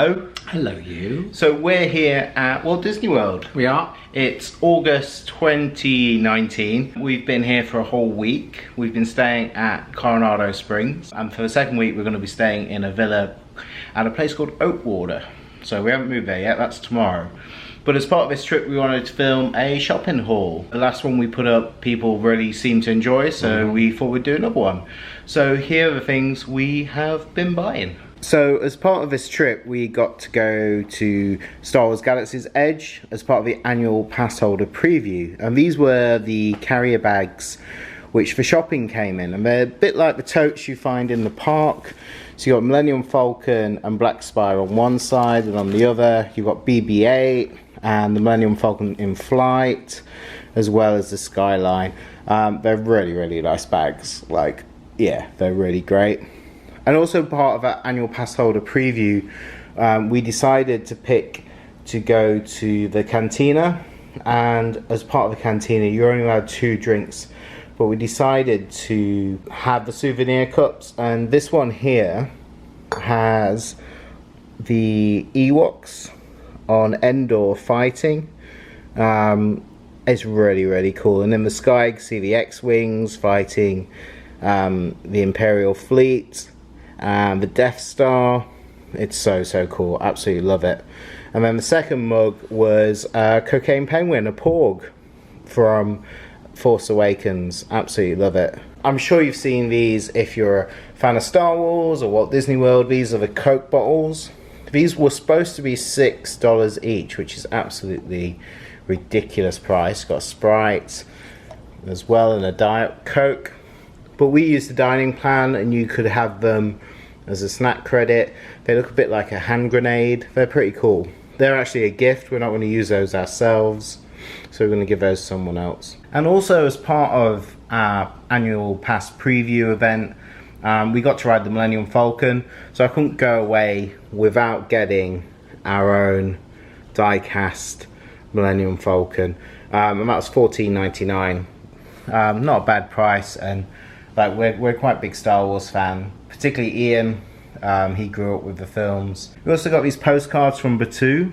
hello. Hello, you. So we're here at Walt Disney World. We are. It's August 2019. We've been here for a whole week. We've been staying at Coronado Springs. And for the second week, we're going to be staying in a villa at a place called Oakwater. So we haven't moved there yet, that's tomorrow. But as part of this trip, we wanted to film a shopping haul. The last one we put up, people really seemed to enjoy, so we thought we'd do another one. So here are the things we have been buying. So as part of this trip, we got to go to Star Wars Galaxy's Edge as part of the annual pass holder preview. And these were the carrier bags which for shopping came in. And they're a bit like the totes you find in the park. So you've got Millennium Falcon and Black Spire on one side, and on the other you've got BB-8 and the Millennium Falcon in flight, as well as the Skyline. They're really, really nice bags. Like, yeah, they're really great. And also part of our annual pass holder preview, we decided to go to the cantina, and as part of the cantina you're only allowed 2 drinks, but we decided to have the souvenir cups, and this one here has the Ewoks on Endor fighting. It's really, really cool. And in the sky you can see the X-Wings fighting the Imperial fleet. The Death Star. It's so cool, absolutely love it. And then the second mug was Cocaine Penguin, a Porg from Force Awakens. Absolutely love it. I'm sure you've seen these if you're a fan of Star Wars or Walt Disney World. These are the Coke bottles. These were supposed to be $6 each, which is absolutely ridiculous price. Got a Sprite as well and a Diet Coke. But we used the dining plan, and you could have them as a snack credit. They look a bit like a hand grenade. They're pretty cool. They're actually a gift. We're not going to use those ourselves, so we're going to give those to someone else. And also as part of our annual pass preview event, we got to ride the Millennium Falcon, so I couldn't go away without getting our own die-cast Millennium Falcon. And that was $14.99. Not a bad price, and like we're quite big Star Wars fan, particularly Ian. He grew up with the films. We also got these postcards from Batuu.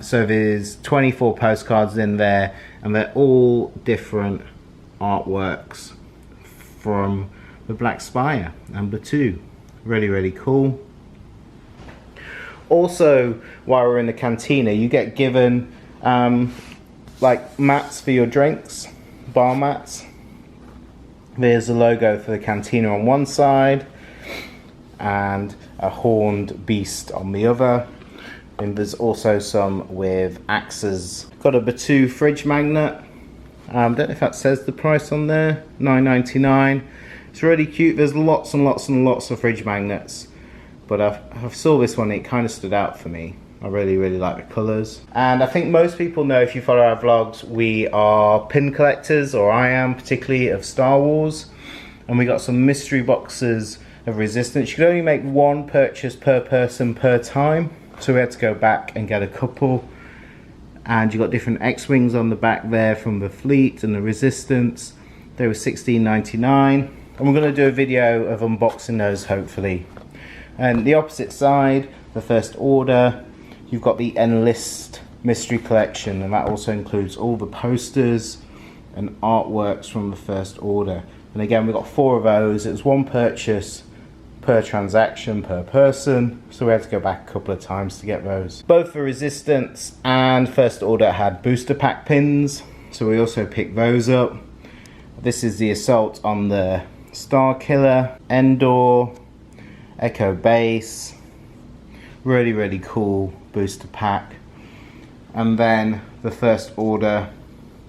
So there's 24 postcards in there, and they're all different artworks from the Black Spire and Batuu. Really, really cool. Also, while we're in the cantina, you get given like mats for your drinks, bar mats. There's a logo for the cantina on one side and a horned beast on the other. And there's also some with axes. Got a Batuu fridge magnet. Don't know if that says the price on there. $9.99. It's really cute. There's lots and lots and lots of fridge magnets, but I saw this one, it kind of stood out for me. I really, really like the colours. And I think most people know, if you follow our vlogs, we are pin collectors, or I am particularly, of Star Wars. And we got some mystery boxes of Resistance. You could only make 1 purchase per person per time, so we had to go back and get a couple. And you got different X-Wings on the back there from the fleet and the Resistance. They were $16.99. And we're going to do a video of unboxing those, hopefully. And the opposite side, the First Order, you've got the Enlist Mystery Collection, and that also includes all the posters and artworks from the First Order. And again, we've got 4 of those. It was 1 purchase per transaction per person, so we had to go back a couple of times to get those. Both the Resistance and First Order had booster pack pins, so we also picked those up. This is the Assault on the Star Killer, Endor, Echo Base. Really, really cool booster pack. And then the First Order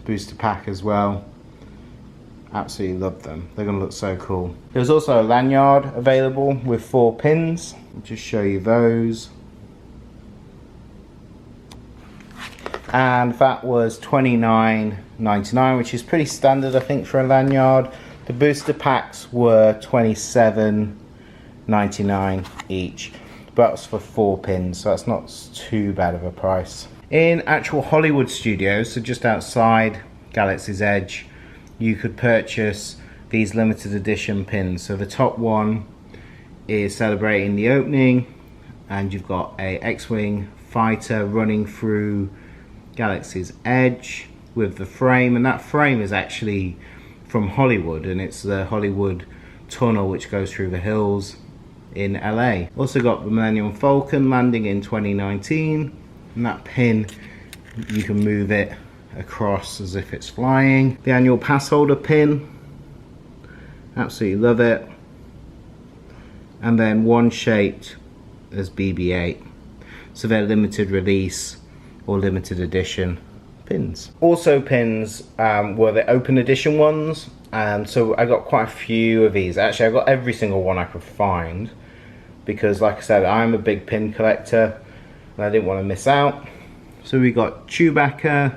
booster pack as well. Absolutely love them. They're going to look so cool. There's also a lanyard available with 4 pins. I'll just show you those. And that was $29.99, which is pretty standard, I think, for a lanyard. The booster packs were $27.99 each. But that was for 4 pins, so that's not too bad of a price. In actual Hollywood Studios, so just outside Galaxy's Edge, you could purchase these limited edition pins. So the top one is celebrating the opening and you've got a X-Wing fighter running through Galaxy's Edge with the frame, and that frame is actually from Hollywood, and it's the Hollywood tunnel which goes through the hills in LA. Also got the Millennium Falcon landing in 2019, and that pin, you can move it across as if it's flying. The annual pass holder pin, absolutely love it. And then one shaped as BB-8, so they're limited release or limited edition pins. Also pins were the open edition ones, so I got quite a few of these. Actually, I got every single one I could find, because like I said, I'm a big pin collector and I didn't want to miss out. So we got Chewbacca,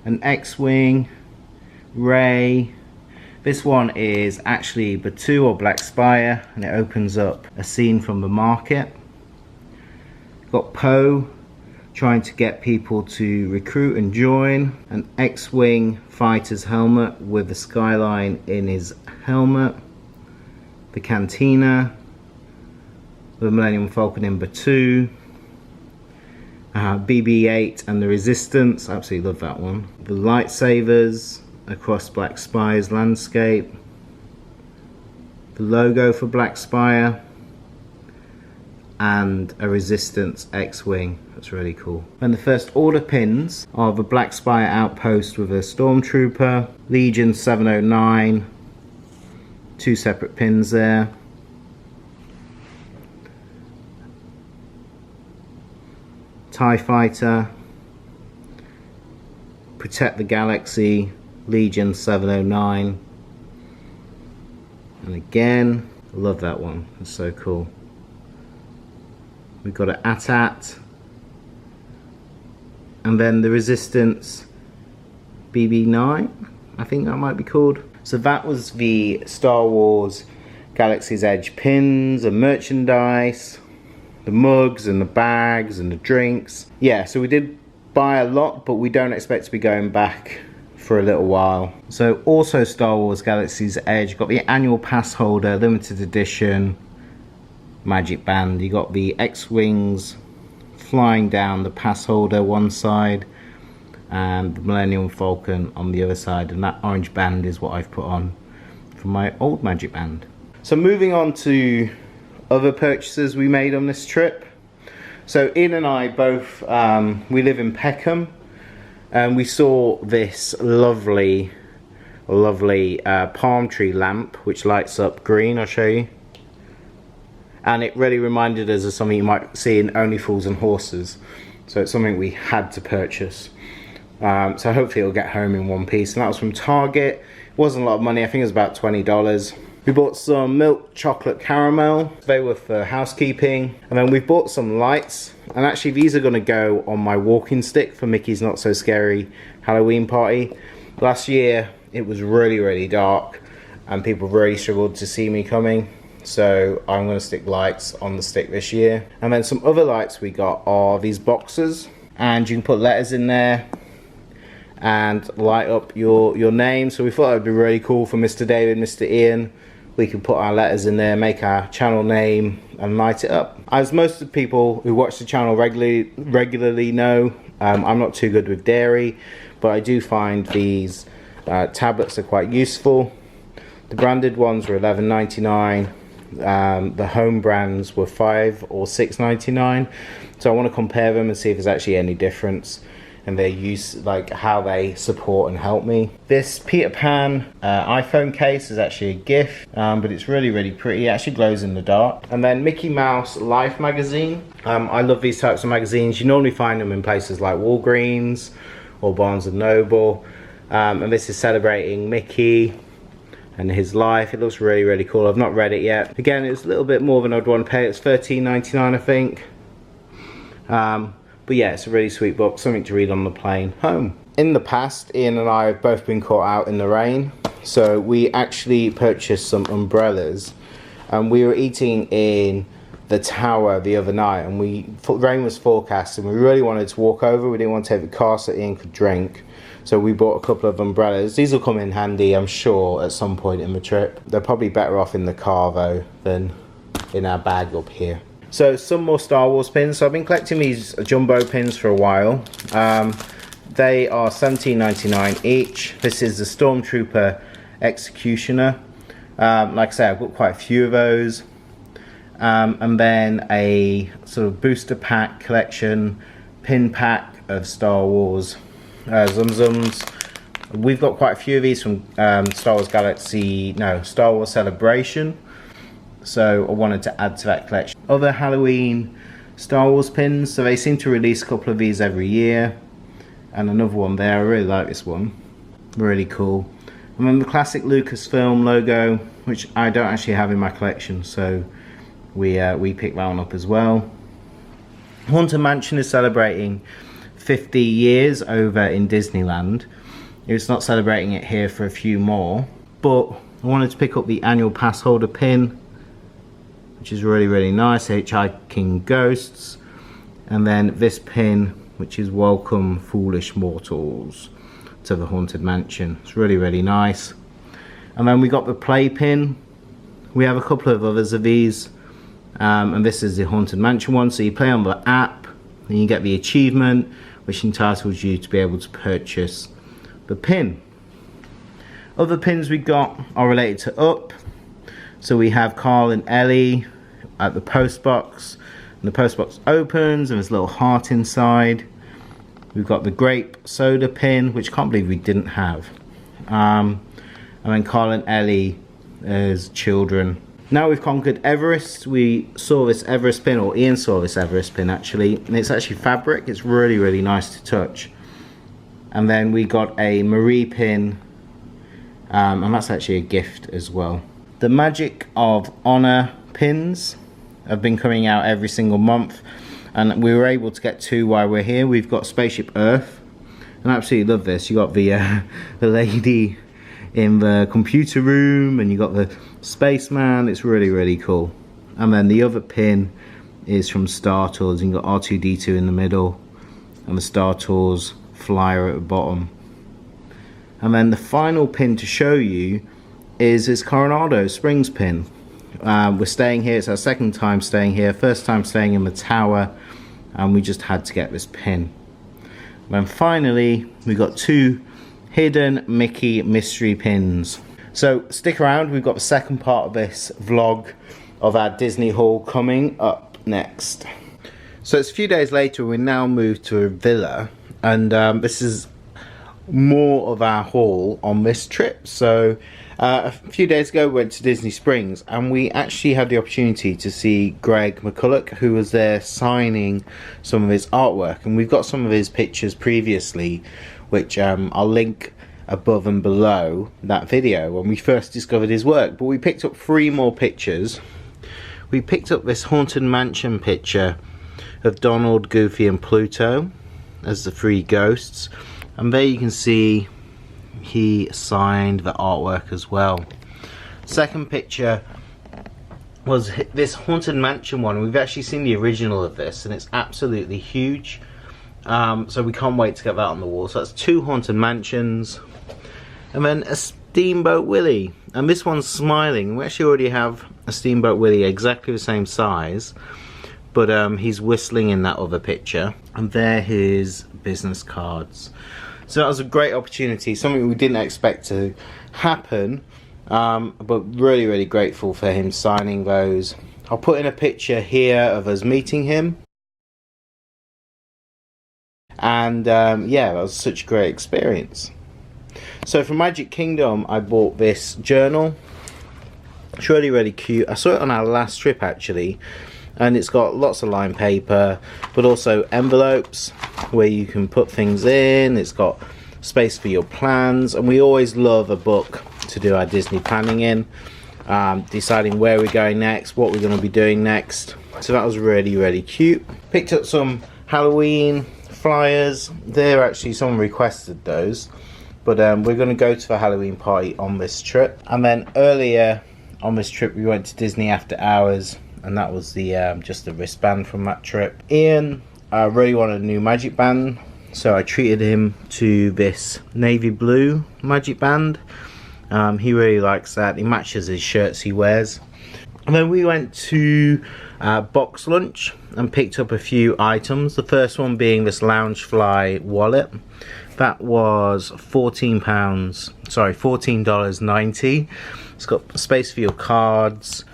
an X-Wing, Rey. This one is actually Batu or Black Spire, and it opens up a scene from the market. Got Poe, trying to get people to recruit and join. An X-Wing fighter's helmet with the skyline in his helmet. The Cantina, the Millennium Falcon in Batu. BB-8 and the Resistance, absolutely love that one. The lightsabers across Black Spire's landscape. The logo for Black Spire. And a Resistance X-Wing, that's really cool. And the first order pins are the Black Spire outpost with a Stormtrooper, Legion 709, 2 separate pins there. TIE Fighter, Protect the Galaxy, Legion 709. And again, I love that one, it's so cool. We've got an AT-AT, and then the Resistance BB-9, I think that might be called. So that was the Star Wars Galaxy's Edge pins and merchandise, the mugs and the bags and the drinks. Yeah, so we did buy a lot, but we don't expect to be going back for a little while. So also Star Wars Galaxy's Edge, got the annual pass holder, limited edition, magic band. You got the X-Wings flying down the pass holder one side and the Millennium Falcon on the other side, and that orange band is what I've put on from my old magic band. So moving on to other purchases we made on this trip. So Ian and I both, we live in Peckham, and we saw this lovely palm tree lamp which lights up green. I'll show you. And it really reminded us of something you might see in Only Fools and Horses. So it's something we had to purchase. So hopefully it'll get home in one piece. And that was from Target. It wasn't a lot of money, I think it was about $20. We bought some milk chocolate caramel. They were for housekeeping. And then we bought some lights. And actually these are gonna go on my walking stick for Mickey's Not So Scary Halloween party. Last year it was really dark and people really struggled to see me coming. So I'm going to stick lights on the stick this year. And then some other lights we got are these boxes, and you can put letters in there and light up your name. So we thought it would be really cool for Mr. David, Mr. Ian. We can put our letters in there, make our channel name and light it up. As most of the people who watch the channel regularly know, I'm not too good with dairy, but I do find these tablets are quite useful. The branded ones were $11.99. The home brands were $5 or $6.99. So I want to compare them and see if there's actually any difference in their use, like how they support and help me. This Peter Pan iPhone case is actually a gift, but it's really pretty. It actually glows in the dark. And then Mickey Mouse Life magazine. I love these types of magazines. You normally find them in places like Walgreens or Barnes and Noble. And this is celebrating Mickey and his life. It looks really cool. I've not read it yet. Again, it's a little bit more than I'd want to pay. It's $13.99 I think. But yeah, it's a really sweet book, something to read on the plane home. In the past, Ian and I have both been caught out in the rain, so we actually purchased some umbrellas, and we were eating in the tower the other night, and rain was forecast, and we really wanted to walk over. We didn't want to take the car so Ian could drink. So we bought a couple of umbrellas. These will come in handy, I'm sure, at some point in the trip. They're probably better off in the car though than in our bag up here. So some more Star Wars pins. So I've been collecting these jumbo pins for a while. They are $17.99 each. This is the Stormtrooper Executioner. Like I say, I've got quite a few of those. And then a sort of booster pack collection pin pack of Star Wars Zum Zums. We've got quite a few of these from Star Wars Celebration. So I wanted to add to that collection. Other Halloween Star Wars pins. So they seem to release a couple of these every year. And another one there. I really like this one. Really cool. And then the classic Lucasfilm logo, which I don't actually have in my collection. So we picked that one up as well. Haunted Mansion is celebrating 50 years over in Disneyland. It's not celebrating it here for a few more, but I wanted to pick up the annual pass holder pin, which is really nice, Hitchhiking Ghosts, and then this pin, which is Welcome Foolish Mortals to the Haunted Mansion. It's really nice. And then we got the play pin. We have a couple of others of these, and this is the Haunted Mansion one. So you play on the app, and you get the achievement, which entitles you to be able to purchase the pin. Other pins we got are related to Up. So we have Carl and Ellie at the post box, and the post box opens and there's a little heart inside. We've got the grape soda pin, which I can't believe we didn't have. And then Carl and Ellie as children. Now we've conquered Everest. We saw this Everest pin, or Ian saw this Everest pin actually, and it's actually fabric. It's really nice to touch. And then we got a Marie pin, and that's actually a gift as well. The Magic of Honor pins have been coming out every single month, and we were able to get 2 while we're here. We've got Spaceship Earth, and I absolutely love this. You got the lady in the computer room, and you got the spaceman. It's really cool. And then the other pin is from Star Tours. You got R2-D2 in the middle, and the Star Tours flyer at the bottom. And then the final pin to show you is this Coronado Springs pin. We're staying here. It's our second time staying here. First time staying in the tower, and we just had to get this pin. And then finally, we got 2 hidden Mickey mystery pins. So stick around. We've got the second part of this vlog of our Disney haul coming up next. So it's a few days later. We now moved to a villa, and this is more of our haul on this trip. So a few days ago we went to Disney Springs, and we actually had the opportunity to see Greg McCullough, who was there signing some of his artwork, and we've got some of his pictures previously, which I'll link above and below that video when we first discovered his work. But we picked up 3 more pictures. We picked up this Haunted Mansion picture of Donald, Goofy and Pluto as the 3 ghosts, and there you can see he signed the artwork as well. Second picture was this Haunted Mansion one. We've actually seen the original of this, and it's absolutely huge, so we can't wait to get that on the wall. So that's 2 Haunted Mansions, and then a Steamboat Willie, and this one's smiling. We actually already have a Steamboat Willie exactly the same size, but he's whistling in that other picture, and there his business cards. So that was a great opportunity, something we didn't expect to happen, but really grateful for him signing those. I'll put in a picture here of us meeting him, and yeah, that was such a great experience. So from Magic Kingdom I bought this journal. It's really cute. I saw it on our last trip actually, and it's got lots of lined paper, but also envelopes where you can put things in. It's got space for your plans, and we always love a book to do our Disney planning in, deciding where we're going next, what we're going to be doing next. So that was really cute. Picked up some Halloween flyers. They're actually, someone requested those, but we're going to go to the Halloween party on this trip. And then earlier on this trip we went to Disney After Hours, and that was the just the wristband from that trip. Ian really wanted a new magic band, so I treated him to this navy blue magic band. He really likes that. It matches his shirts he wears. And then we went to Boxlunch and picked up a few items. The first one being this Loungefly Wallet. That was $14.90. It's got space for your cards,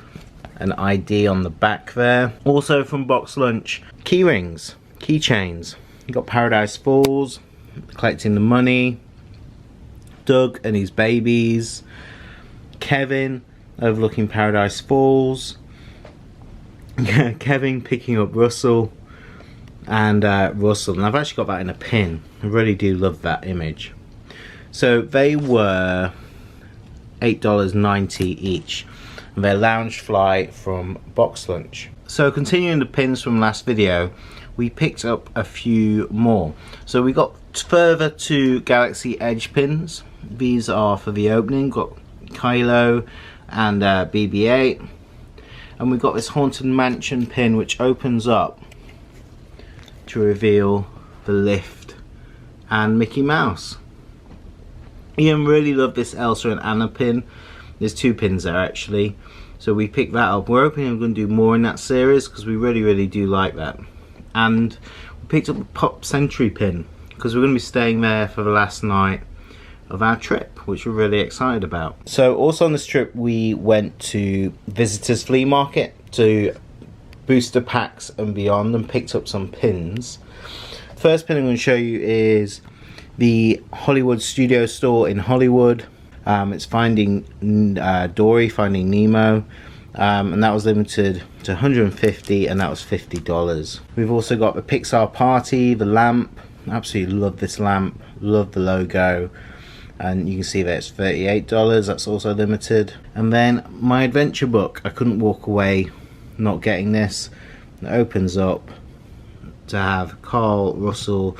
an ID on the back there. Also from Boxlunch, key rings, keychains. You got Paradise Falls, collecting the money, Doug and his babies, Kevin overlooking Paradise Falls, Kevin picking up Russell, and Russell. And I've actually got that in a pin. I really do love that image. So they were $8.90 each, and they're Loungefly from Boxlunch. So continuing the pins from last video, we picked up a few more. So we got further to Galaxy Edge pins. These are for the opening. Got Kylo and BB-8, and we've got this Haunted Mansion pin which opens up to reveal the lift and Mickey Mouse. Ian really loved this Elsa and Anna pin. There's 2 pins there actually, so we picked that up. We're hoping we're going to do more in that series because we really do like that. And we picked up a Pop Century pin because we're going to be staying there for the last night of our trip, which we're really excited about. So also on this trip we went to Visitors Flea Market to booster packs and beyond and picked up some pins. First pin I'm going to show you is the Hollywood Studio Store in Hollywood. It's Finding Dory, Finding Nemo, and that was limited to 150, and that was $50. We've also got the Pixar Party, the lamp. Absolutely love this lamp, love the logo, and you can see that it's $38. That's also limited. And then my adventure book, I couldn't walk away not getting this. It opens up to have Carl, Russell,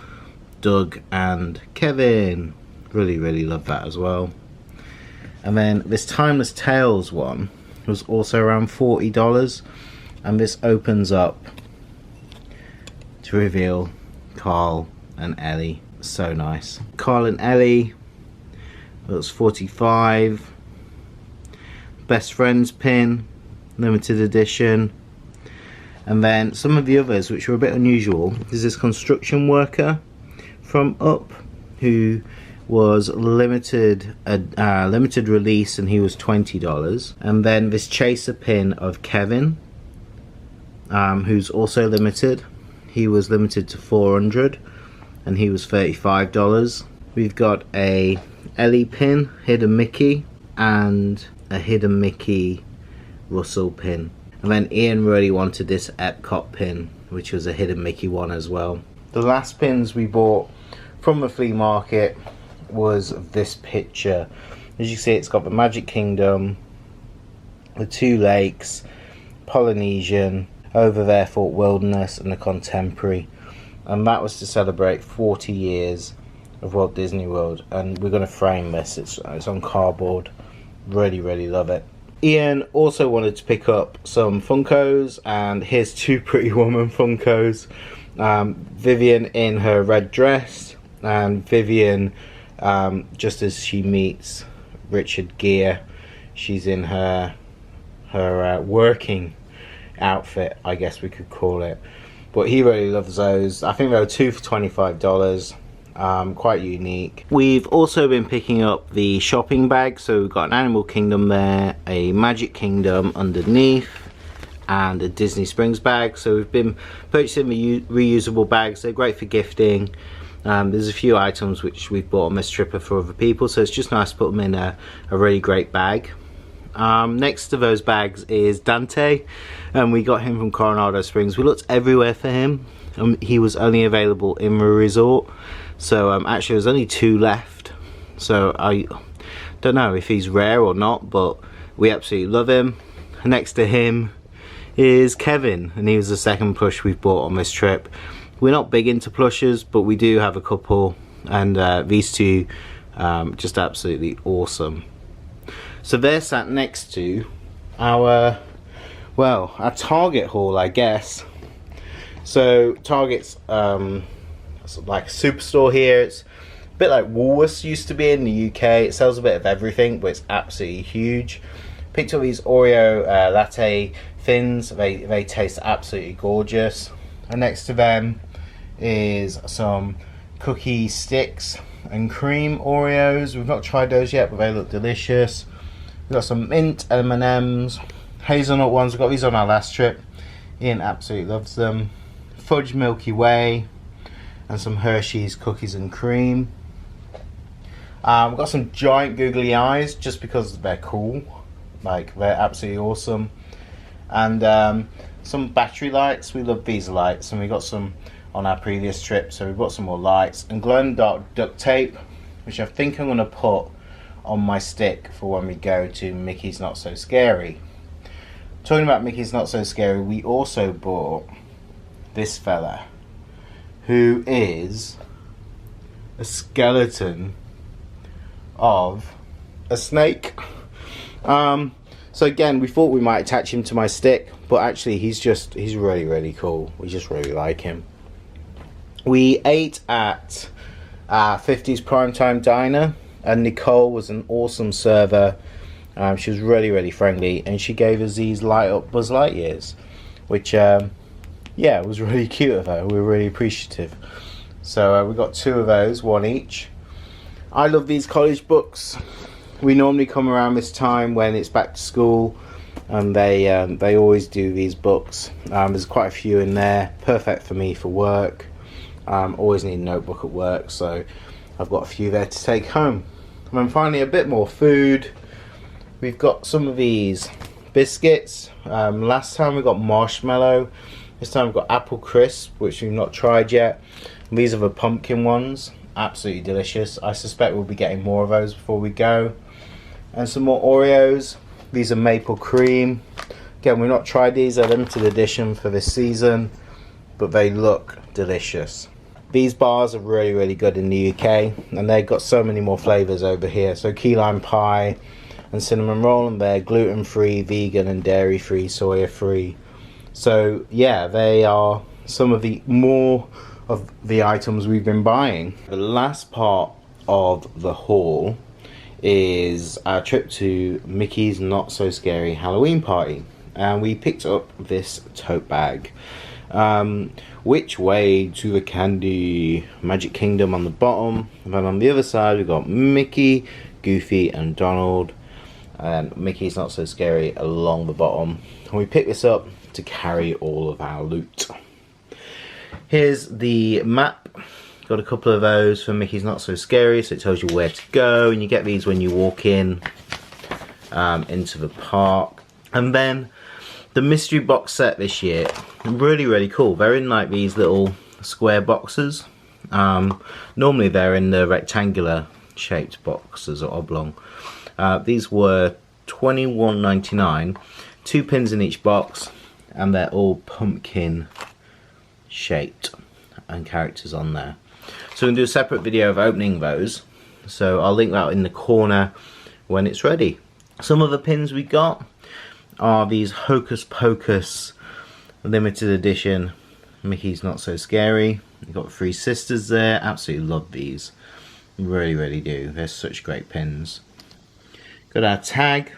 Doug and Kevin. Really love that as well. And then this Timeless Tales one was also around $40, and this opens up to reveal Carl and Ellie. So nice. Carl and Ellie, that's $45. Best Friends pin, limited edition. And then some of the others which were a bit unusual. There's this construction worker from Up who was limited release, and he was $20. And then this chaser pin of Kevin, who's also limited. He was limited to 400, and he was $35. We've got a Ellie pin, Hidden Mickey, and a Hidden Mickey Russell pin. And then Ian really wanted this Epcot pin, which was a Hidden Mickey one as well. The last pins we bought from the flea market was this picture. As you see, it's got the Magic Kingdom, the 2 lakes, Polynesian, over there Fort Wilderness, and the Contemporary. And that was to celebrate 40 years of Walt Disney World. And we're going to frame this. It's on cardboard. Really love it. Ian also wanted to pick up some Funkos, and here's 2 Pretty Woman Funkos. Vivian in her red dress, and Vivian just as she meets Richard Gere, she's in her working outfit, I guess we could call it. But he really loves those. I think they were 2 for $25. Quite unique. We've also been picking up the shopping bag. So we've got an Animal Kingdom there, a Magic Kingdom underneath, and a Disney Springs bag. So we've been purchasing the reusable bags. They're great for gifting. There's a few items which we've bought on this trip for other people, so it's just nice to put them in a really great bag. Next to those bags is Dante, and we got him from Coronado Springs. We looked everywhere for him. He was only available in the resort, so actually there's only 2 left. So I don't know if he's rare or not, but we absolutely love him. Next to him is Kevin, and he was the second plush we've bought on this trip. We're not big into plushes, but we do have a couple, and these 2 just absolutely awesome. So they're sat next to our Target haul, I guess. So Target's like a superstore here. It's a bit like Woolworths used to be in the UK. It sells a bit of everything, but it's absolutely huge. Picked up these Oreo Latte thins. They taste absolutely gorgeous. And next to them is some cookie sticks and cream Oreos. We've not tried those yet, but they look delicious. We've got some mint M&Ms, hazelnut ones. We got these on our last trip. Ian absolutely loves them. Fudge Milky Way, and some Hershey's cookies and cream. We've got some giant googly eyes just because they're cool. Like, they're absolutely awesome. And some battery lights. We love these lights, and we got some on our previous trip, so we've got some more lights. And glow in the dark duct tape, which I think I'm going to put on my stick for when we go to Mickey's Not So Scary. Talking about Mickey's Not So Scary, we also bought this fella, who is a skeleton of a snake. So again, we thought we might attach him to my stick, but actually he's really cool. We just really like him. We ate at 50's Primetime Diner, and Nicole was an awesome server. She was really friendly, and she gave us these light up Buzz Lightyears, which yeah, it was really cute of her. We were really appreciative. So we got 2 of those, 1 each. I love these college books. We normally come around this time when it's back to school, and they always do these books. There's quite a few in there, perfect for me for work. Always need a notebook at work, so I've got a few there to take home. And then finally, a bit more food. We've got some of these biscuits. Last time we got marshmallow. This time we've got apple crisp, which we've not tried yet. And these are the pumpkin ones. Absolutely delicious. I suspect we'll be getting more of those before we go. And some more Oreos. These are maple cream. Again, we've not tried these. They're limited edition for this season, but they look delicious. These bars are really good in the UK, and they've got so many more flavours over here. So key lime pie and cinnamon roll, and they're gluten-free, vegan and dairy-free, soya-free. So yeah, they are some of the more of the items we've been buying. The last part of the haul is our trip to Mickey's Not So Scary Halloween Party, and we picked up this tote bag. Which way to the candy? Magic Kingdom on the bottom, and then on the other side we've got Mickey, Goofy and Donald, and Mickey's Not So Scary along the bottom. And we picked this up to carry all of our loot. Here's the map. Got a couple of those for Mickey's Not So Scary, so it tells you where to go, and you get these when you walk in into the park. And then the mystery box set this year, really cool. They're in like these little square boxes. Normally they're in the rectangular shaped boxes or oblong. These were $21.99, 2 pins in each box, and they're all pumpkin shaped and characters on there. So I'm going to do a separate video of opening those, so I'll link that in the corner when it's ready. Some of the pins we got are these Hocus Pocus limited edition Mickey's Not So Scary. You've got 3 sisters there. Absolutely love these. Really do. They're such great pins. Got our tag,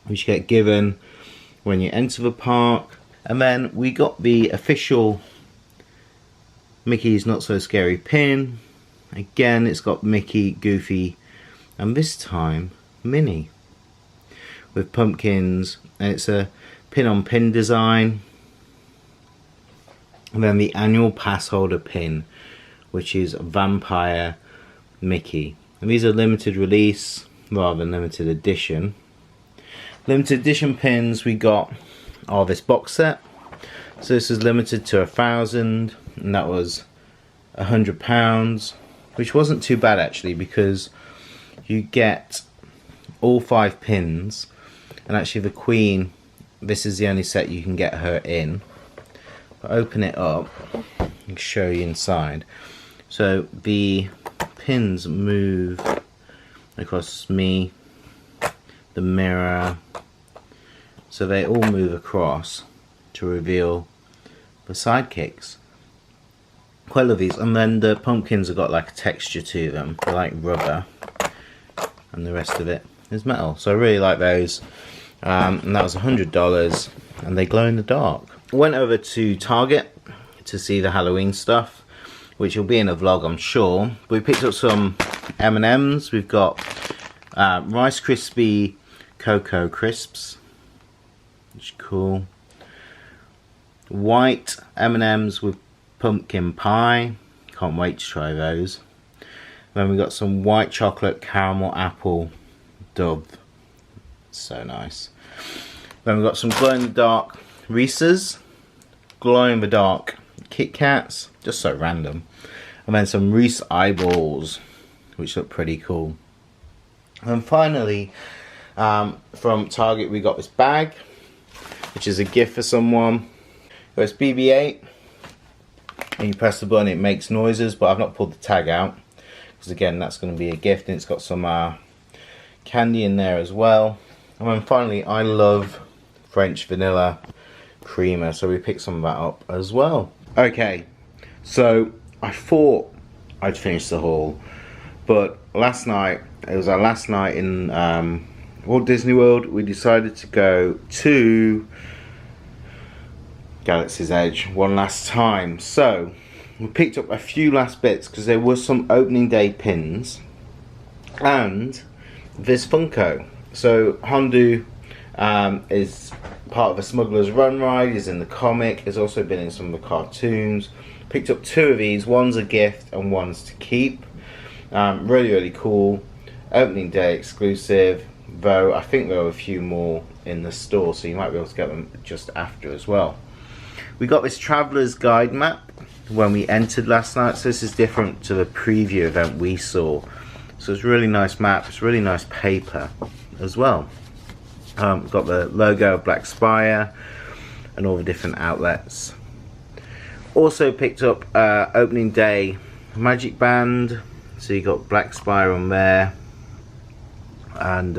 which you get given when you enter the park. And then we got the official Mickey's Not So Scary pin. Again, it's got Mickey, Goofy, and this time Minnie, with pumpkins, and it's a pin on pin design. And then the annual pass holder pin, which is Vampire Mickey. And these are limited release rather than limited edition. Limited edition pins we got are this box set. So this is limited to 1,000, and that was £100, which wasn't too bad actually, because you get all 5 pins. And actually the Queen, this is the only set you can get her in. But open it up and show you inside. So the pins move across me, the mirror, so they all move across to reveal the sidekicks. Quite love these. And then the pumpkins have got like a texture to them, they're like rubber, and the rest of it. is metal. So I really like those. And that was $100, and they glow in the dark. Went over to Target to see the Halloween stuff, which will be in a vlog, I'm sure. We picked up some M&Ms. We've got Rice Krispie Cocoa Crisps, which is cool. White M&Ms with pumpkin pie. Can't wait to try those. Then we got some white chocolate caramel apple dove. So nice. Then we got some glow in the dark Reese's, glow in the dark Kit Kats, just so random. And then some Reese eyeballs, which look pretty cool. And finally, from Target, we got this bag, which is a gift for someone. It's BB-8, and you press the button, it makes noises, but I've not pulled the tag out, because again, that's going to be a gift, and it's got some candy in there as well. And then finally, I love French vanilla creamer, so we picked some of that up as well. Okay, so I thought I'd finish the haul, but last night, it was our last night in Walt Disney World. We decided to go to Galaxy's Edge one last time. So we picked up a few last bits because there were some opening day pins and this Funko. So Hondo is part of a Smuggler's Run ride, is in the comic, has also been in some of the cartoons. Picked up two of these, one's a gift and one's to keep. Really cool. Opening day exclusive, though I think there are a few more in the store, so you might be able to get them just after as well. We got this Traveler's Guide map when we entered last night, so this is different to the preview event we saw. So it's a really nice map, it's really nice paper as well. We've got the logo of Black Spire and all the different outlets. Also picked up opening day magic band, so you got Black Spire on there, and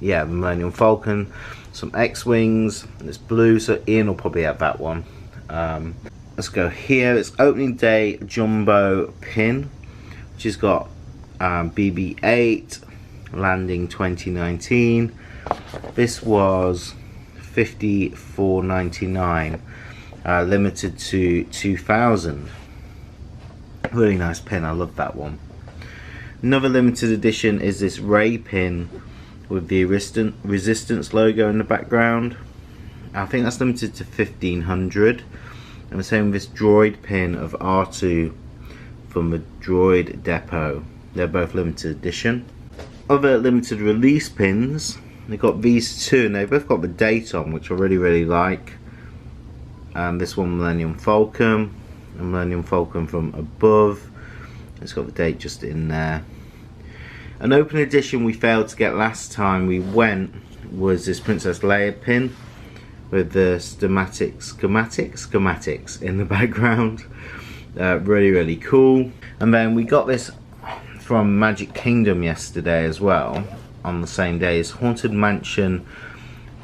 yeah, the Millennium Falcon, some X-Wings, and it's blue, so Ian will probably have that one. Let's go here. It's opening day jumbo pin, which has got BB-8 landing 2019. This was $54.99, limited to 2,000. Really nice pin, I love that one. Another limited edition is this Ray pin with the Resistance logo in the background. I think that's limited to 1,500. And the same with this droid pin of R2 from the Droid Depot. They're both limited edition. Other limited release pins, they've got these two, and they've both got the date on, which I really like. This one, Millennium Falcon, and Millennium Falcon from above. It's got the date just in there. An open edition we failed to get last time we went was this Princess Leia pin with the schematics in the background. Really cool. And then we got this from Magic Kingdom yesterday as well, on the same day as Haunted Mansion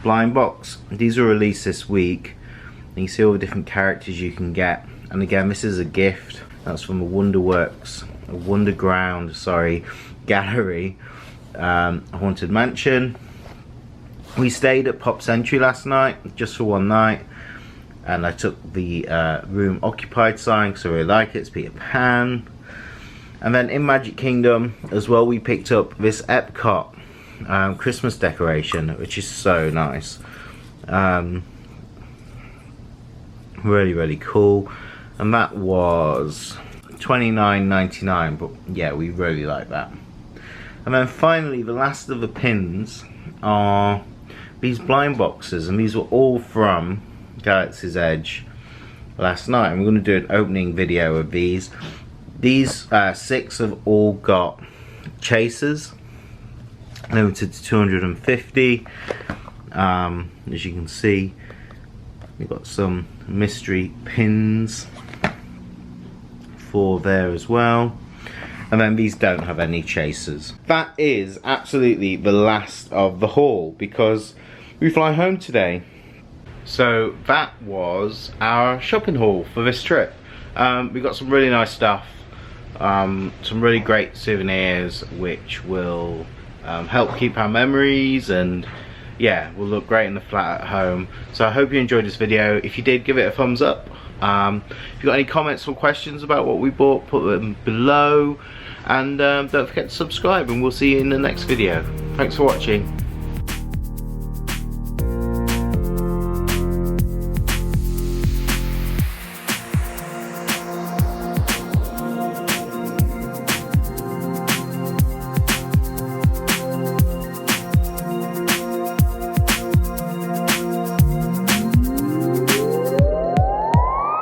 blind box. These are released this week, and you see all the different characters you can get. And again, this is a gift. That's from a Wonderground, sorry, gallery. Haunted Mansion. We stayed at Pop Century last night, just for one night, and I took the room occupied sign because I really like it. It's Peter Pan. And then in Magic Kingdom as well, we picked up this Epcot Christmas decoration, which is so nice. Really cool. And that was $29.99, but yeah, we really like that. And then finally, the last of the pins are these blind boxes, and these were all from Galaxy's Edge last night. And we're going to do an opening video of these. These 6 have all got chasers, limited to 250. As you can see, we've got some mystery pins for there as well. And then these don't have any chasers. That is absolutely the last of the haul, because we fly home today. So that was our shopping haul for this trip. We got some really nice stuff, some really great souvenirs which will help keep our memories, and yeah, will look great in the flat at home. So I hope you enjoyed this video. If you did, give it a thumbs up. If you've got any comments or questions about what we bought, put them below, and don't forget to subscribe, and we'll see you in the next video. Thanks for watching.